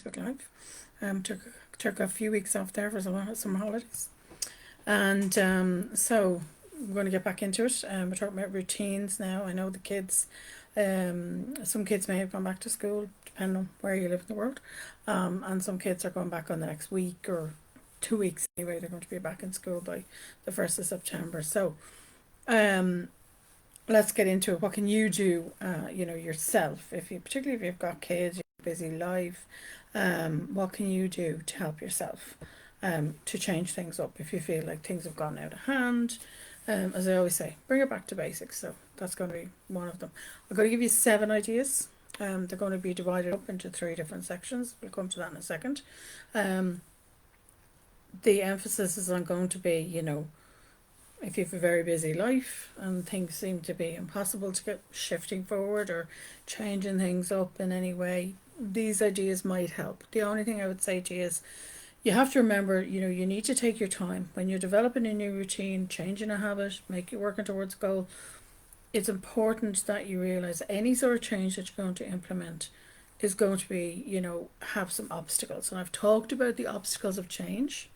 Facebook Live. Took a few weeks off there for some holidays, and so we're going to get back into it. We're talking about routines now. I know the kids, some kids may have gone back to school, depending on where you live in the world, and some kids are going back on the next week or 2 weeks anyway. They're going to be back in school by the 1st of September. So, let's get into it. What can you do, yourself, particularly if you've got kids, you're busy life, what can you do to help yourself, to change things up if you feel like things have gone out of hand? As I always say, bring it back to basics. So that's going to be one of them. I'm going to give you 7 ideas. They're going to be divided up into 3 different sections. We'll come to that in a second. The emphasis is on going to be, if you have a very busy life and things seem to be impossible to get shifting forward or changing things up in any way, these ideas might help. The only thing I would say to you is you have to remember, you need to take your time. When you're developing a new routine, changing a habit, working towards a goal, it's important that you realize any sort of change that you're going to implement is going to be, have some obstacles. And I've talked about the obstacles of change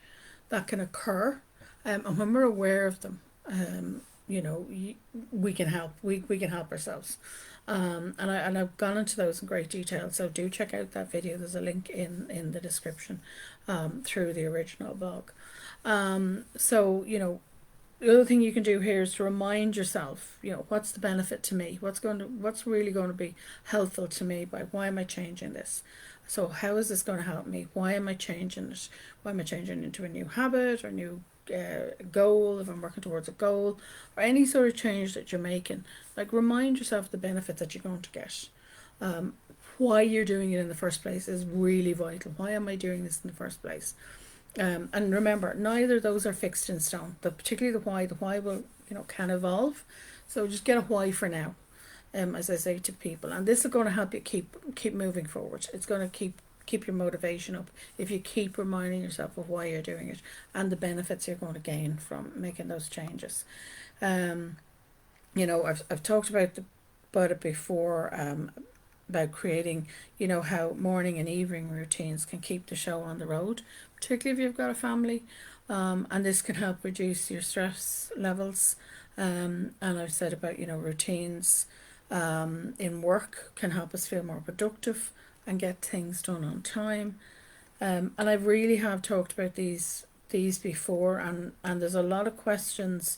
that can occur. And when we're aware of them, we can help. We can help ourselves. And I've gone into those in great detail. So do check out that video. There's a link in the description, through the original blog. The other thing you can do here is to remind yourself, what's the benefit to me? What's really going to be helpful to me? Why am I changing this? So how is this going to help me? Why am I changing it? Why am I changing it into a new habit or new goal, if I'm working towards a goal, or any sort of change that you're making? Like, remind yourself the benefits that you're going to get. Why you're doing it in the first place is really vital. Why am I doing this in the first place? And remember, neither of those are fixed in stone. Particularly the why. The why will, can evolve. So just get a why for now. As I say to people, and this is going to help you keep moving forward. It's going to keep your motivation up if you keep reminding yourself of why you're doing it and the benefits you're going to gain from making those changes. I've talked about it before, about creating, how morning and evening routines can keep the show on the road, particularly if you've got a family, and this can help reduce your stress levels. And I've said about, routines in work can help us feel more productive and get things done on time. And I really have talked about these before, and there's a lot of questions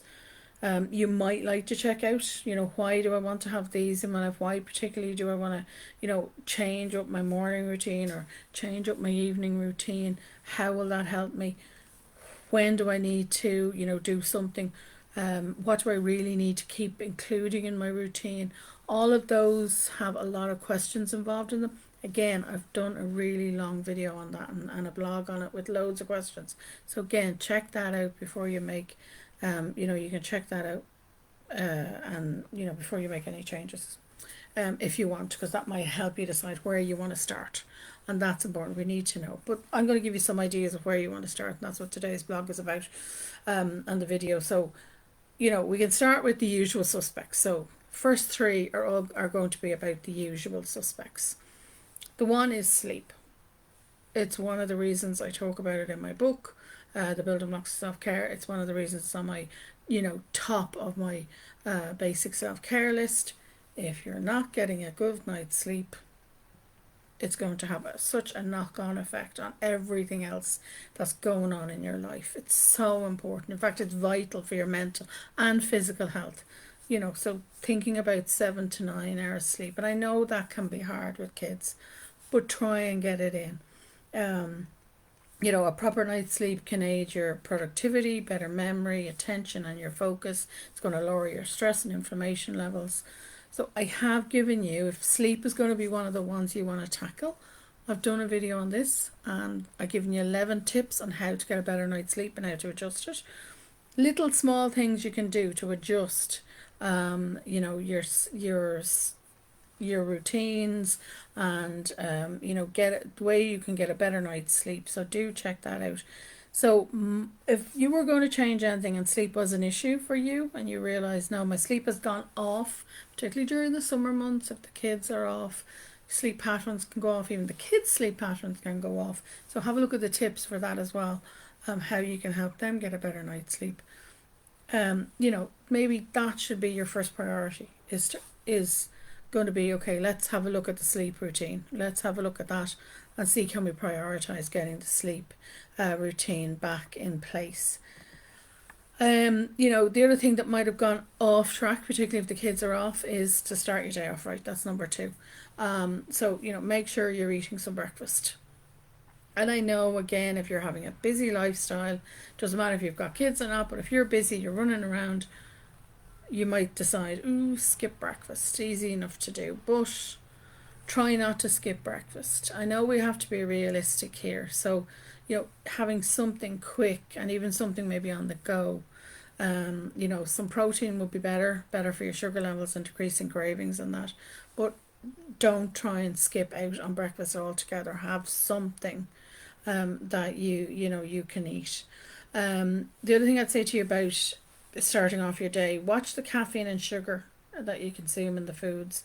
you might like to check out. Why do I want to have these in my life? Why particularly do I want to, change up my morning routine or change up my evening routine? How will that help me? When do I need to, do something? What do I really need to keep including in my routine? All of those have a lot of questions involved in them. Again, I've done a really long video on that and a blog on it with loads of questions. So again, check that out before you make, you can check that out, and, before you make any changes, if you want, because that might help you decide where you want to start. And that's important. We need to know. But I'm going to give you some ideas of where you want to start. And that's what today's blog is about, and the video. So, we can start with the usual suspects. So first 3 are going to be about the usual suspects. The one is sleep. It's one of the reasons I talk about it in my book, The Building Blocks of Self-Care. It's one of the reasons it's on my, top of my basic self-care list. If you're not getting a good night's sleep, it's going to have such a knock-on effect on everything else that's going on in your life. It's so important. In fact, it's vital for your mental and physical health. So thinking about 7 to 9 hours sleep. And I know that can be hard with kids, but try and get it in. A proper night's sleep can aid your productivity, better memory, attention, and your focus. It's going to lower your stress and inflammation levels. So I have given you, if sleep is going to be one of the ones you want to tackle, I've done a video on this, and I've given you 11 tips on how to get a better night's sleep and how to adjust it. Little small things you can do to adjust, your routines, and get it, the way you can get a better night's sleep. So do check that out. So if you were going to change anything and sleep was an issue for you, and you realize, no, my sleep has gone off, particularly during the summer months, if the kids are off, sleep patterns can go off, even the kids' sleep patterns can go off. So have a look at the tips for that as well, how you can help them get a better night's sleep. Maybe that should be your first priority, is going to be, okay, let's have a look at the sleep routine. Let's have a look at that and see, can we prioritize getting the sleep routine back in place. The other thing that might have gone off track, particularly if the kids are off, is to start your day off right. That's number two. So make sure you're eating some breakfast. And I know, again, if you're having a busy lifestyle, doesn't matter if you've got kids or not, but if you're busy, you're running around, you might decide, ooh, skip breakfast. Easy enough to do, but try not to skip breakfast. I know we have to be realistic here. So, having something quick and even something maybe on the go. Some protein would be better for your sugar levels and decreasing cravings and that. But don't try and skip out on breakfast altogether. Have something that you can eat. The other thing I'd say to you about starting off your day, watch the caffeine and sugar that you consume in the foods.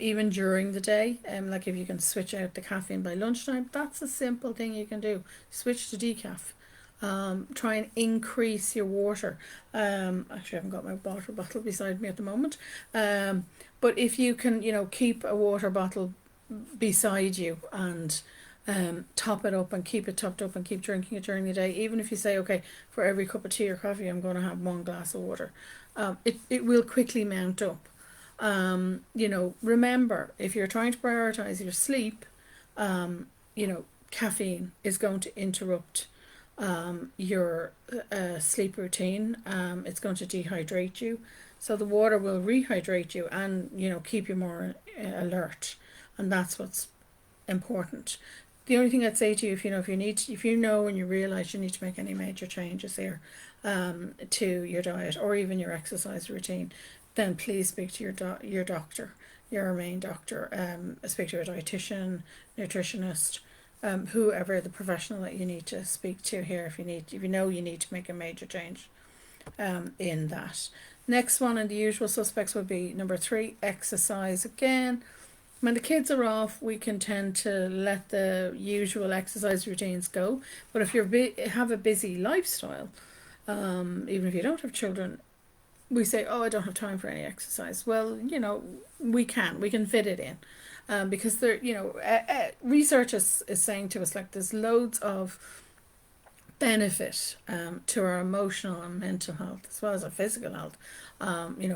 Even during the day, like if you can switch out the caffeine by lunchtime, that's a simple thing you can do. Switch to decaf. Try and increase your water. Actually, I haven't got my water bottle beside me at the moment. But if you can, keep a water bottle beside you and top it up and keep it topped up and keep drinking it during the day. Even if you say, okay, for every cup of tea or coffee, I'm going to have 1 glass of water. It will quickly mount up. Remember, if you're trying to prioritize your sleep, caffeine is going to interrupt your sleep routine. It's going to dehydrate you. So the water will rehydrate you and, keep you more alert. And that's what's important. The only thing I'd say to you, if you know and you realize you need to make any major changes here to your diet or even your exercise routine, then please speak to your doctor, your main doctor. Speak to a dietitian, nutritionist, whoever the professional that you need to speak to here if you know you need to make a major change in that. Next one, and the usual suspects would be number 3, exercise. Again, when the kids are off, we can tend to let the usual exercise routines go. But if you have a busy lifestyle, even if you don't have children, we say, oh, I don't have time for any exercise. Well, we can fit it in. Because there, research is saying to us, like, there's loads of benefit to our emotional and mental health as well as our physical health,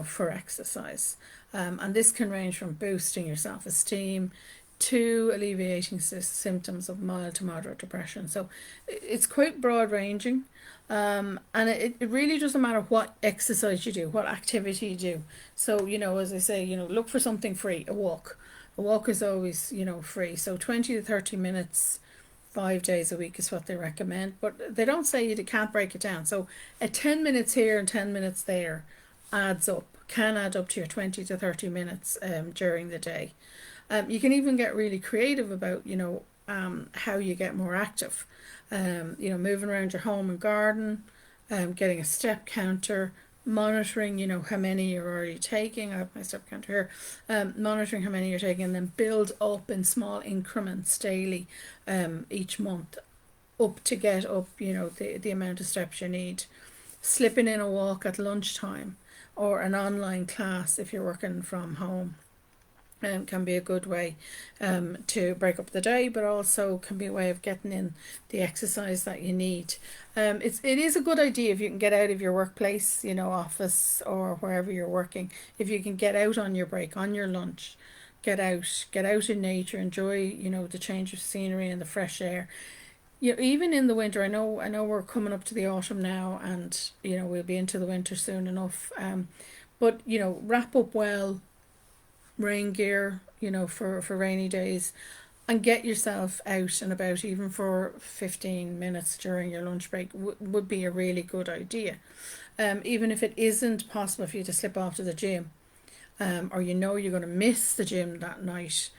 for exercise. And this can range from boosting your self-esteem to alleviating symptoms of mild to moderate depression. So it's quite broad ranging. And it really doesn't matter what exercise you do, what activity you do. So, as I say, look for something free, a walk. A walk is always, free. So 20 to 30 minutes, 5 days a week is what they recommend. But they don't say you can't break it down. So 10 minutes here and 10 minutes there adds up, can add up to your 20 to 30 minutes during the day. You can even get really creative about, how you get more active. Moving around your home and garden, getting a step counter, monitoring, how many you're already taking. I have my step counter here. Monitoring how many you're taking, and then build up in small increments daily, each month, up to get up, the amount of steps you need. Slipping in a walk at lunchtime or an online class if you're working from home. Can be a good way to break up the day, but also can be a way of getting in the exercise that you need. It is a good idea if you can get out of your workplace, office or wherever you're working. If you can get out on your break, on your lunch, get out in nature, enjoy the change of scenery and the fresh air. Even in the winter, I know we're coming up to the autumn now, and we'll be into the winter soon enough. But wrap up well. Rain gear, for rainy days, and get yourself out and about even for 15 minutes during your lunch break would be a really good idea. Even if it isn't possible for you to slip off to the gym, or you're going to miss the gym that night,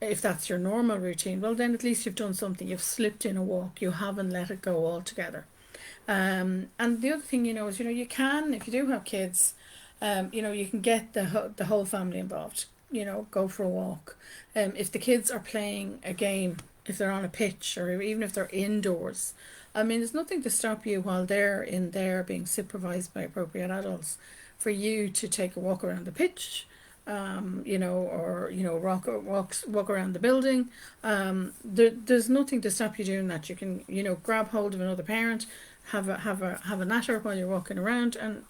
if that's your normal routine, well then at least you've done something. You've slipped in a walk. You haven't let it go altogether. And the other thing, is you can, if you do have kids, you can get the whole family involved. go for a walk. If the kids are playing a game, if they're on a pitch, or even if they're indoors, I mean, there's nothing to stop you while they're in there being supervised by appropriate adults for you to take a walk around the pitch, or walk around the building. There's nothing to stop you doing that. You can grab hold of another parent, have a natter while you're walking around, and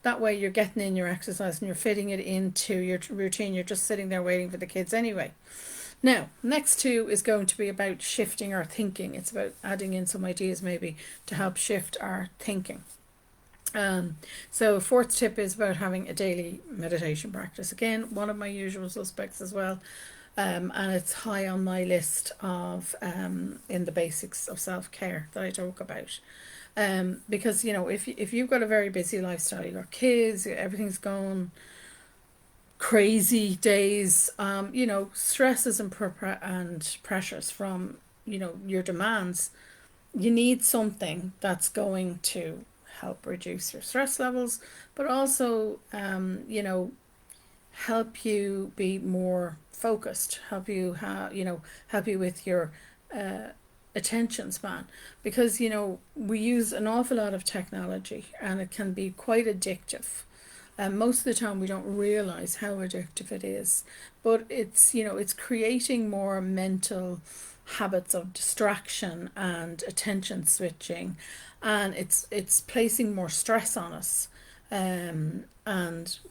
that way you're getting in your exercise and you're fitting it into your routine. You're just sitting there waiting for the kids anyway. Now, next two is going to be about shifting our thinking. It's about adding in some ideas maybe to help shift our thinking. So fourth tip is about having a daily meditation practice. Again, one of my usual suspects as well. And it's high on my list of in the basics of self-care that I talk about. Because if you've got a very busy lifestyle, you've got kids, everything's going crazy days, stresses and pressures from your demands, you need something that's going to help reduce your stress levels, but also help you be more focused, help you with your attention span, because we use an awful lot of technology and it can be quite addictive. Most of the time we don't realize how addictive it is, but it's creating more mental habits of distraction and attention switching, and it's placing more stress on us, and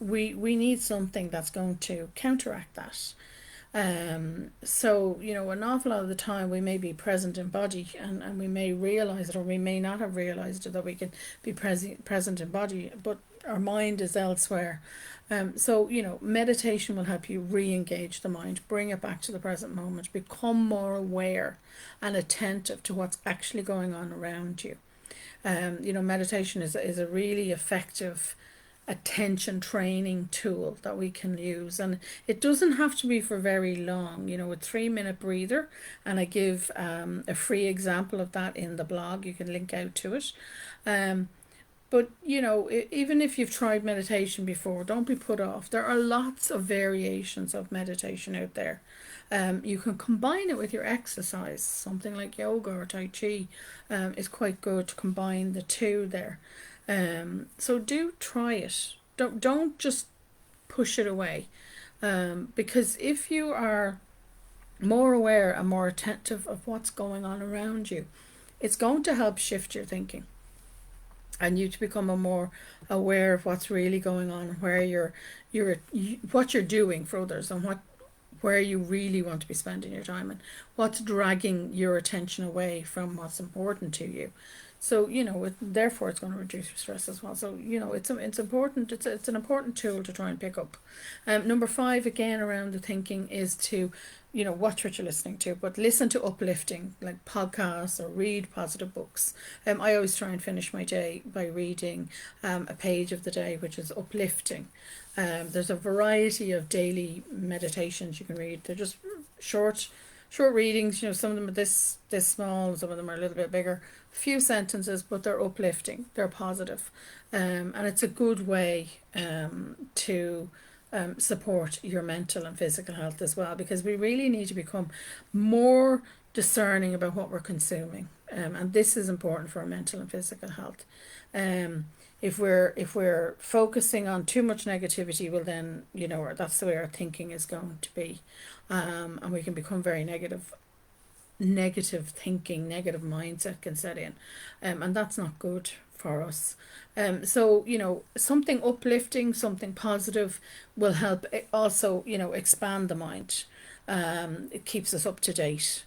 we need something that's going to counteract that. So an awful lot of the time we may be present in body, and we may realize it, or we may not have realized it, that we can be present in body, but our mind is elsewhere. So meditation will help you re-engage the mind, bring it back to the present moment, become more aware and attentive to what's actually going on around you. Meditation is a really effective attention training tool that we can use, and it doesn't have to be for very long. A 3-minute breather, and I give a free example of that in the blog. You can link out to it. But even if you've tried meditation before, don't be put off. There are lots of variations of meditation out there. You can combine it with your exercise. Something like yoga or Tai Chi is quite good to combine the two there. So do try it. Don't just push it away. Because if you are more aware and more attentive of what's going on around you, it's going to help shift your thinking, and you to become more aware of what's really going on, where what you're doing for others, and where you really want to be spending your time, and what's dragging your attention away from what's important to you. So therefore it's going to reduce your stress as well. So it's important. It's an important tool to try and pick up. Number 5 again around the thinking is to watch what you're listening to, but listen to uplifting, like podcasts, or read positive books. I always try and finish my day by reading a page of the day which is uplifting. There's a variety of daily meditations you can read. They're just short readings. Some of them are this small, some of them are a little bit bigger, few sentences, but they're uplifting, they're positive. And it's a good way to support your mental and physical health as well, because we really need to become more discerning about what we're consuming, and this is important for our mental and physical health. If we're focusing on too much negativity, well then that's the way our thinking is going to be, and we can become very negative thinking, negative mindset can set in, and that's not good for us. So something uplifting, something positive will help also expand the mind. It keeps us up to date,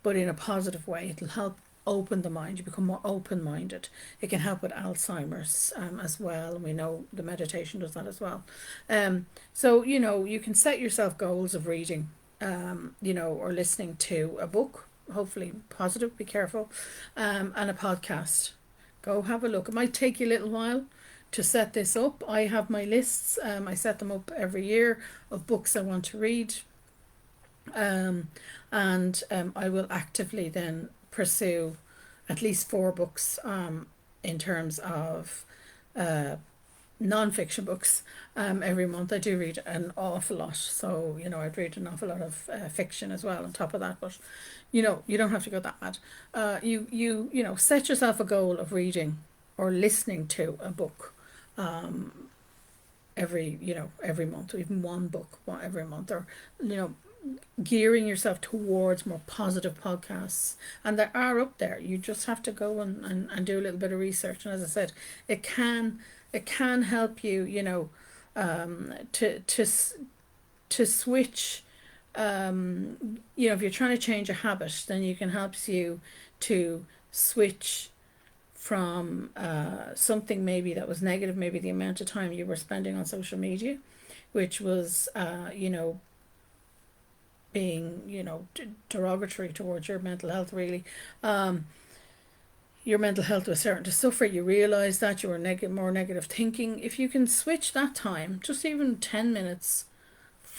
but in a positive way. It'll help open the mind. You become more open-minded. It can help with Alzheimer's as well, and we know the meditation does that as well. So you can set yourself goals of reading or listening to a book, hopefully positive, be careful, and a podcast. Go have a look. It might take you a little while to set this up. I have my lists. I set them up every year of books I want to read, and I will actively then pursue at least 4 books in terms of non-fiction books every month. I do read an awful lot, so I'd read an awful lot of fiction as well on top of that. But you don't have to go that bad. You set yourself a goal of reading or listening to a book every month, or even one book every month, or gearing yourself towards more positive podcasts. And there are up there. You just have to go and do a little bit of research. And as I said, it can help you, to switch. If you're trying to change a habit, then you can help you to switch from something maybe that was negative, maybe the amount of time you were spending on social media, which was being derogatory towards your mental health, really. Your mental health was starting to suffer. You realize that you were more negative thinking. If you can switch that time, just even 10 minutes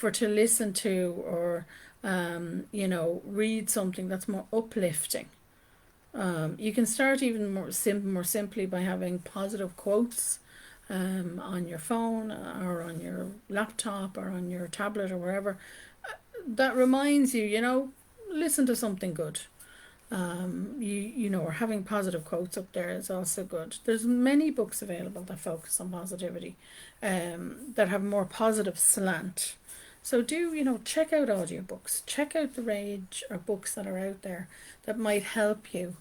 to listen to, or read something that's more uplifting. You can start even more simply by having positive quotes on your phone, or on your laptop, or on your tablet, or wherever. That reminds you, listen to something good. Or having positive quotes up there is also good. There's many books available that focus on positivity, that have a more positive slant. So check out audiobooks, check out the range of books that are out there that might help you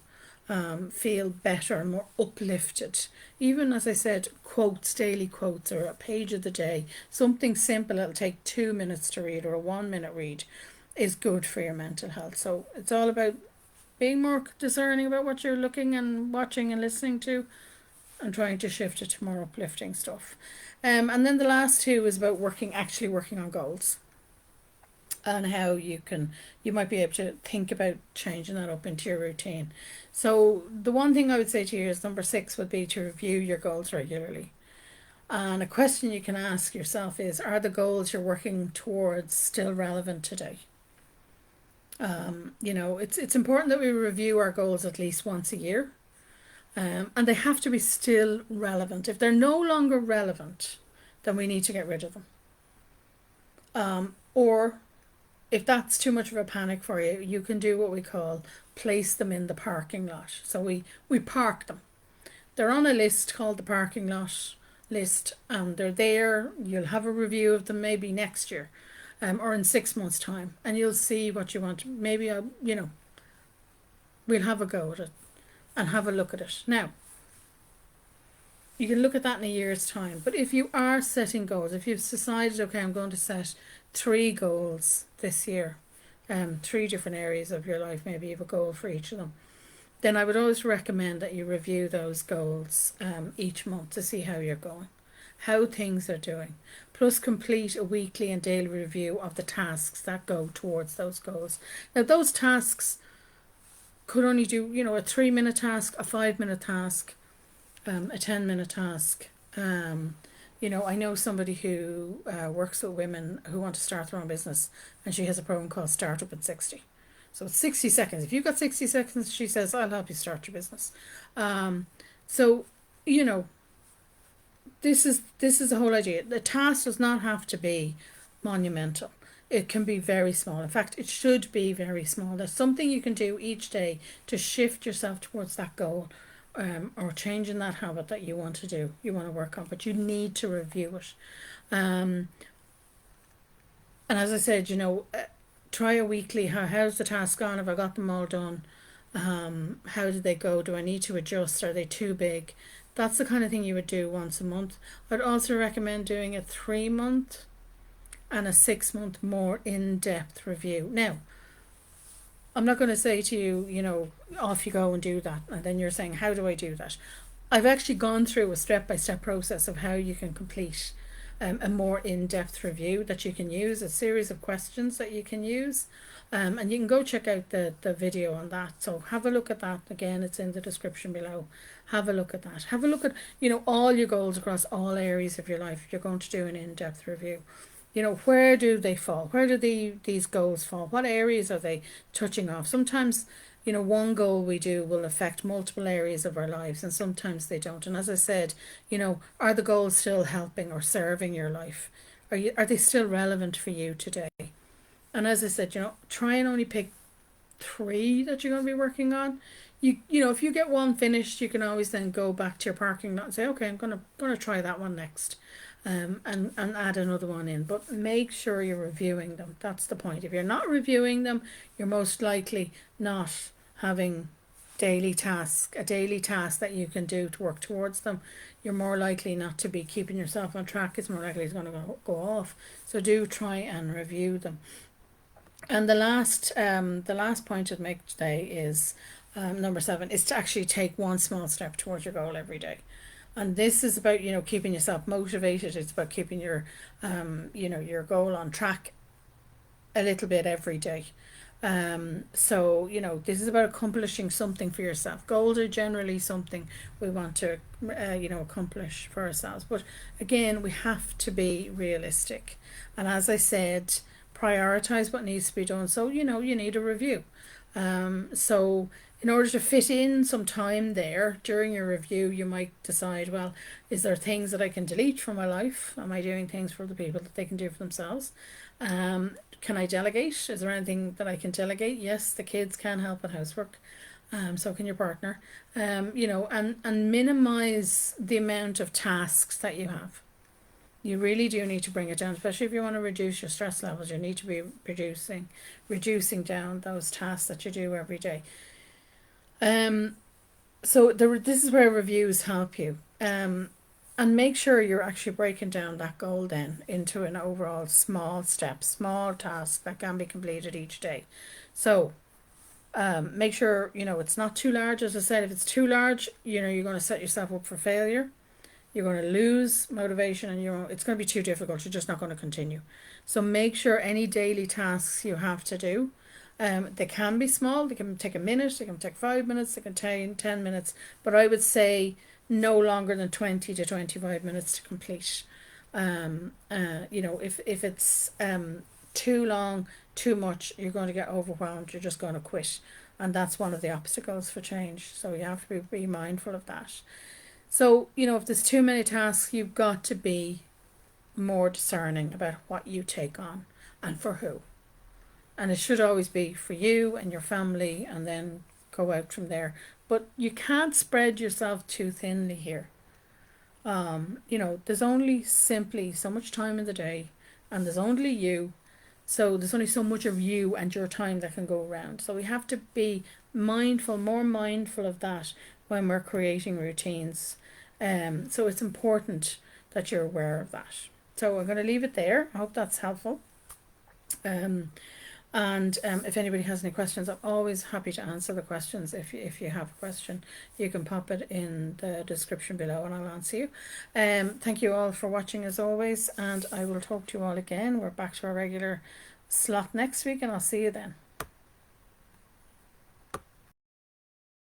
feel better and more uplifted. Even, as I said, quotes, daily quotes, or a page of the day, something simple that'll take 2 minutes to read, or a 1 minute read, is good for your mental health. So it's all about being more discerning about what you're looking and watching and listening to, and trying to shift it to more uplifting stuff. And then the last two is about actually working on goals, and how you might be able to think about changing that up into your routine. So the one thing I would say to you is number 6 would be to review your goals regularly. And a question you can ask yourself is, are the goals you're working towards still relevant today? It's important that we review our goals at least once a year. And they have to be still relevant. If they're no longer relevant, then we need to get rid of them. Or if that's too much of a panic for you, you can do what we call place them in the parking lot. So we park them. They're on a list called the parking lot list, and they're there. You'll have a review of them maybe next year, or in 6 months' time, and you'll see what you want. Maybe we'll have a go at it and have a look at it. Now, you can look at that in a year's time. But if you are setting goals, if you've decided, okay, I'm going to set 3 goals this year, 3 different areas of your life, maybe you have a goal for each of them, then I would always recommend that you review those goals each month to see how you're going, how things are doing, plus complete a weekly and daily review of the tasks that go towards those goals. Now, those tasks could only do, a 3-minute task, a 5-minute task, a 10-minute task. I know somebody who works with women who want to start their own business, and she has a program called Startup at 60. So it's 60 seconds. If you've got 60 seconds, she says, I'll help you start your business. This is the whole idea. The task does not have to be monumental. It can be very small. In fact, it should be very small. There's something you can do each day to shift yourself towards that goal, or changing that habit that you want to do, you want to work on, but you need to review it. And as I said, try a weekly. How's the task gone? Have I got them all done? How did they go? Do I need to adjust? Are they too big? That's the kind of thing you would do once a month. I'd also recommend doing a 3-month and a 6-month more in-depth review. Now, I'm not going to say to you, off you go and do that. And then you're saying, how do I do that? I've actually gone through a step-by-step process of how you can complete a more in-depth review that you can use, a series of questions that you can use. And you can go check out the video on that. So have a look at that. Again, it's in the description below. Have a look at that. Have a look at, all your goals across all areas of your life. If you're going to do an in-depth review. Where do they fall? Where do these goals fall? What areas are they touching off? Sometimes, one goal we do will affect multiple areas of our lives, and sometimes they don't. And as I said, are the goals still helping or serving your life? Are they still relevant for you today? And as I said, try and only pick 3 that you're going to be working on. If you get one finished, you can always then go back to your parking lot and say, okay, I'm gonna try that one next, and add another one in. But make sure you're reviewing them. That's the point. If you're not reviewing them, you're most likely not having a daily task that you can do to work towards them. You're more likely not to be keeping yourself on track. It's more likely it's going to go off. So do try and review them. And the last point I'd make today is number 7 is to actually take one small step towards your goal every day. And this is about, keeping yourself motivated. It's about keeping your goal on track a little bit every day. So, this is about accomplishing something for yourself. Goals are generally something we want to, accomplish for ourselves. But again, we have to be realistic. And as I said, prioritize what needs to be done. So, you need a review. So in order to fit in some time there during your review, you might decide, well, is there things that I can delete from my life? Am I doing things for the people that they can do for themselves? Can I delegate? Is there anything that I can delegate? Yes, the kids can help with housework. So can your partner. And minimize the amount of tasks that you have. You really do need to bring it down, especially if you want to reduce your stress levels. You need to be reducing down those tasks that you do every day. So this is where reviews help you. And make sure you're actually breaking down that goal then into an overall small step, small task that can be completed each day. So make sure, it's not too large. As I said, if it's too large, you're going to set yourself up for failure. You're going to lose motivation, and it's going to be too difficult. You're just not going to continue. So make sure any daily tasks you have to do, they can be small. They can take a minute. They can take 5 minutes. They can take 10 minutes. But I would say no longer than 20 to 25 minutes to complete. If it's too long, too much, you're going to get overwhelmed. You're just going to quit, and that's one of the obstacles for change. So you have to be mindful of that. So, if there's too many tasks, you've got to be more discerning about what you take on and for who. And it should always be for you and your family, and then go out from there. But you can't spread yourself too thinly here. There's only simply so much time in the day, and there's only you. So there's only so much of you and your time that can go around. So we have to be more mindful of that when we're creating routines. So it's important that you're aware of that. So I'm going to leave it there. I hope that's helpful. If anybody has any questions, I'm always happy to answer the questions. If you have a question, you can pop it in the description below and I'll answer you. Thank you all for watching as always, and I will talk to you all again. We're back to our regular slot next week, and I'll see you then.